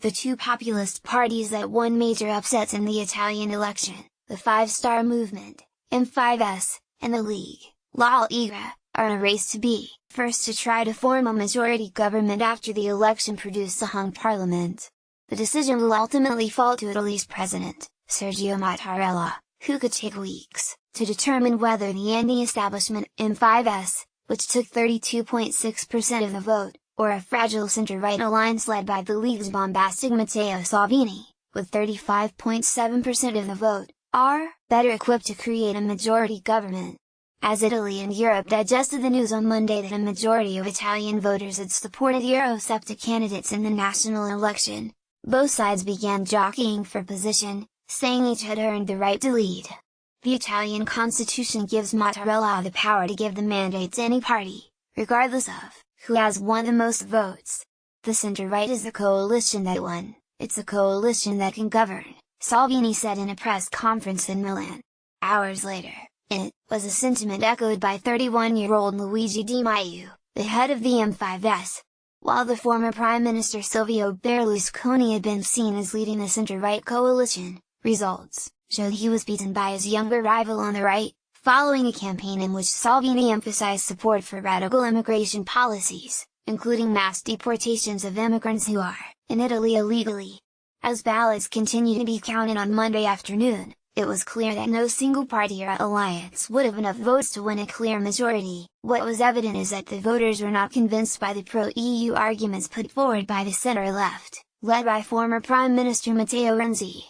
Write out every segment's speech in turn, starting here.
the two populist parties that won major upsets in the Italian election, the Five Star Movement, M5S, and the League, La Lega, are in a race to be first to try to form a majority government after the election produced a hung parliament. The decision will ultimately fall to Italy's president, Sergio Mattarella, who could take weeks to determine whether the anti-establishment M5S, which took 32.6% of the vote, or a fragile center-right alliance led by the League's bombastic Matteo Salvini, with 35.7% of the vote, are better equipped to create a majority government. As Italy and Europe digested the news on Monday that a majority of Italian voters had supported Eurosceptic candidates in the national election, both sides began jockeying for position, saying each had earned the right to lead. The Italian constitution gives Mattarella the power to give the mandate to any party, regardless of who has won the most votes. The center-right is the coalition that won, it's a coalition that can govern, Salvini said in a press conference in Milan. Hours later, it was a sentiment echoed by 31-year-old Luigi Di Maio, the head of the M5S. While the former Prime Minister Silvio Berlusconi had been seen as leading the center-right coalition, results showed he was beaten by his younger rival on the right, following a campaign in which Salvini emphasized support for radical immigration policies, including mass deportations of immigrants who are in Italy illegally. As ballots continued to be counted on Monday afternoon, it was clear that no single party or alliance would have enough votes to win a clear majority. What was evident is that the voters were not convinced by the pro-EU arguments put forward by the center-left, led by former Prime Minister Matteo Renzi.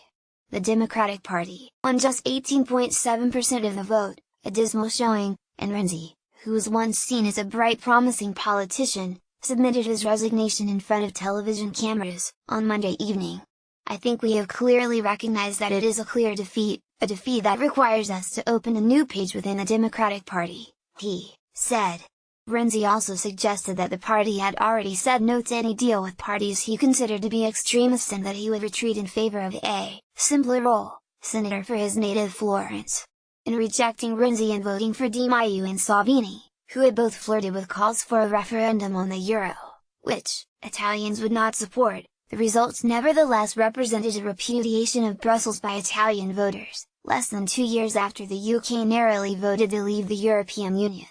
The Democratic Party won just 18.7% of the vote, a dismal showing, and Renzi, who was once seen as a bright promising politician, submitted his resignation in front of television cameras on Monday evening. I think we have clearly recognized that it is a clear defeat, a defeat that requires us to open a new page within the Democratic Party, he said. Renzi also suggested that the party had already said no to any deal with parties he considered to be extremist and that he would retreat in favor of a simpler role, senator for his native Florence. In rejecting Renzi and voting for Di Maio and Salvini, who had both flirted with calls for a referendum on the euro, which Italians would not support, the results nevertheless represented a repudiation of Brussels by Italian voters, less than 2 years after the UK narrowly voted to leave the European Union.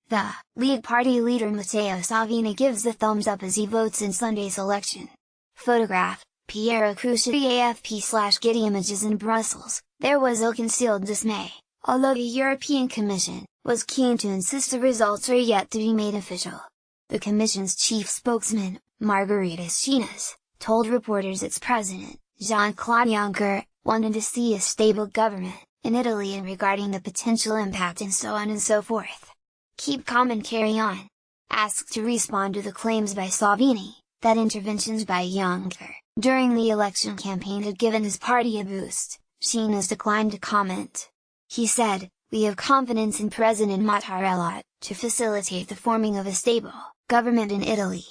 The League Party leader Matteo Salvini gives the thumbs up as he votes in Sunday's election. Photograph, Piero Cruciati AFP/Getty Images. In Brussels, there was ill-concealed dismay, although the European Commission was keen to insist the results are yet to be made official. The Commission's chief spokesman, Margherita Schinas, told reporters its president, Jean-Claude Juncker, wanted to see a stable government in Italy and regarding the potential impact and so on and so forth. Keep calm and carry on. Asked to respond to the claims by Salvini, that interventions by Juncker during the election campaign had given his party a boost, Schinas declined to comment. He said, "We have confidence in President Mattarella to facilitate the forming of a stable government in Italy."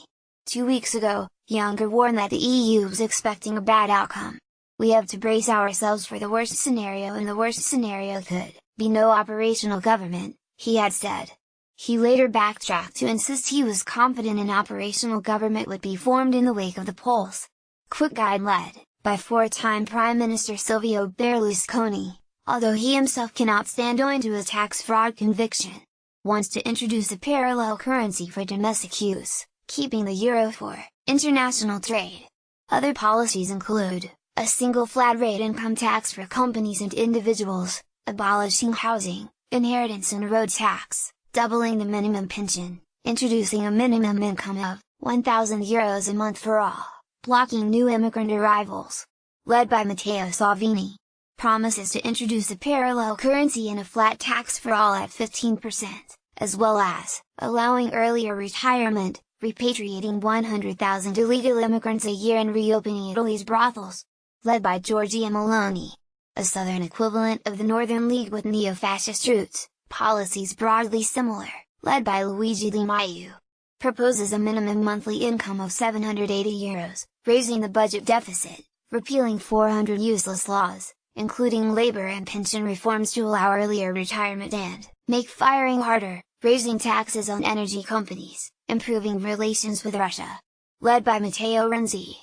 2 weeks ago, Juncker warned that the EU was expecting a bad outcome. "We have to brace ourselves for the worst scenario, and the worst scenario could be no operational government," he had said. He later backtracked to insist he was confident an operational government would be formed in the wake of the polls. Quick guide led by four-time Prime Minister Silvio Berlusconi, although he himself cannot stand owing to a tax fraud conviction, wants to introduce a parallel currency for domestic use, keeping the euro for international trade. Other policies include a single flat-rate income tax for companies and individuals, abolishing housing, inheritance and road tax, doubling the minimum pension, introducing a minimum income of €1,000 a month for all, blocking new immigrant arrivals. Led by Matteo Salvini, promises to introduce a parallel currency and a flat tax for all at 15%, as well as allowing earlier retirement, repatriating 100,000 illegal immigrants a year and reopening Italy's brothels. Led by Giorgia Meloni, a southern equivalent of the Northern League with neo-fascist roots, policies broadly similar, led by Luigi Di Maio, proposes a minimum monthly income of €780, raising the budget deficit, repealing 400 useless laws, including labor and pension reforms to allow earlier retirement and make firing harder, raising taxes on energy companies, improving relations with Russia. Led by Matteo Renzi,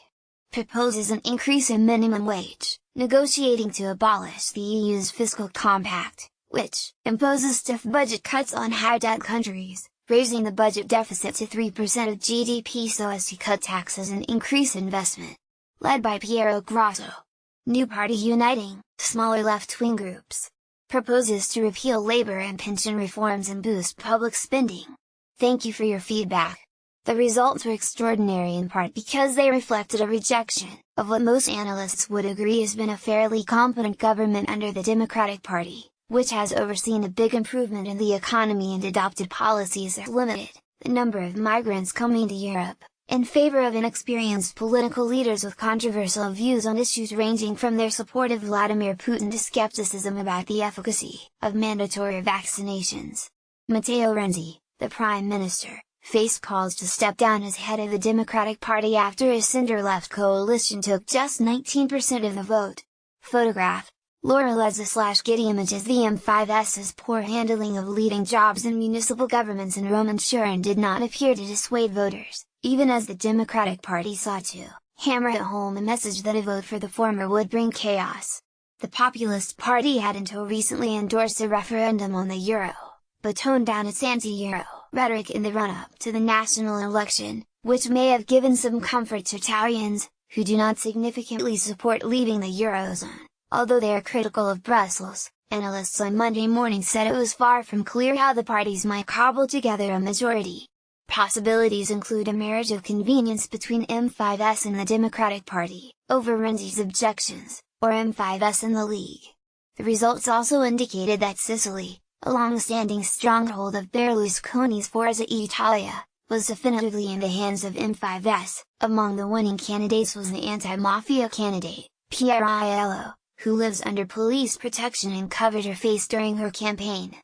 proposes an increase in minimum wage, negotiating to abolish the EU's fiscal compact, which imposes stiff budget cuts on high-debt countries, raising the budget deficit to 3% of GDP so as to cut taxes and increase investment. Led by Piero Grosso. New Party Uniting, smaller left-wing groups. Proposes to repeal labor and pension reforms and boost public spending. Thank you for your feedback. The results were extraordinary in part because they reflected a rejection of what most analysts would agree has been a fairly competent government under the Democratic Party, which has overseen a big improvement in the economy and adopted policies that limited the number of migrants coming to Europe, in favor of inexperienced political leaders with controversial views on issues ranging from their support of Vladimir Putin to skepticism about the efficacy of mandatory vaccinations. Matteo Renzi, the Prime Minister, faced calls to step down as head of the Democratic Party after his center-left coalition took just 19% of the vote. Photograph: Laura Lezza/Getty Images. The M5S's poor handling of leading jobs in municipal governments in Rome and Turin did not appear to dissuade voters, even as the Democratic Party sought to hammer home a message that a vote for the former would bring chaos. The Populist Party had until recently endorsed a referendum on the euro, but toned down its anti-euro rhetoric in the run-up to the national election, which may have given some comfort to Italians, who do not significantly support leaving the eurozone. Although they are critical of Brussels, analysts on Monday morning said it was far from clear how the parties might cobble together a majority. Possibilities include a marriage of convenience between M5S and the Democratic Party, over Renzi's objections, or M5S and the League. The results also indicated that Sicily, a long-standing stronghold of Berlusconi's Forza Italia, was definitively in the hands of M5S. Among the winning candidates was the anti-mafia candidate, Piero, who lives under police protection and covered her face during her campaign.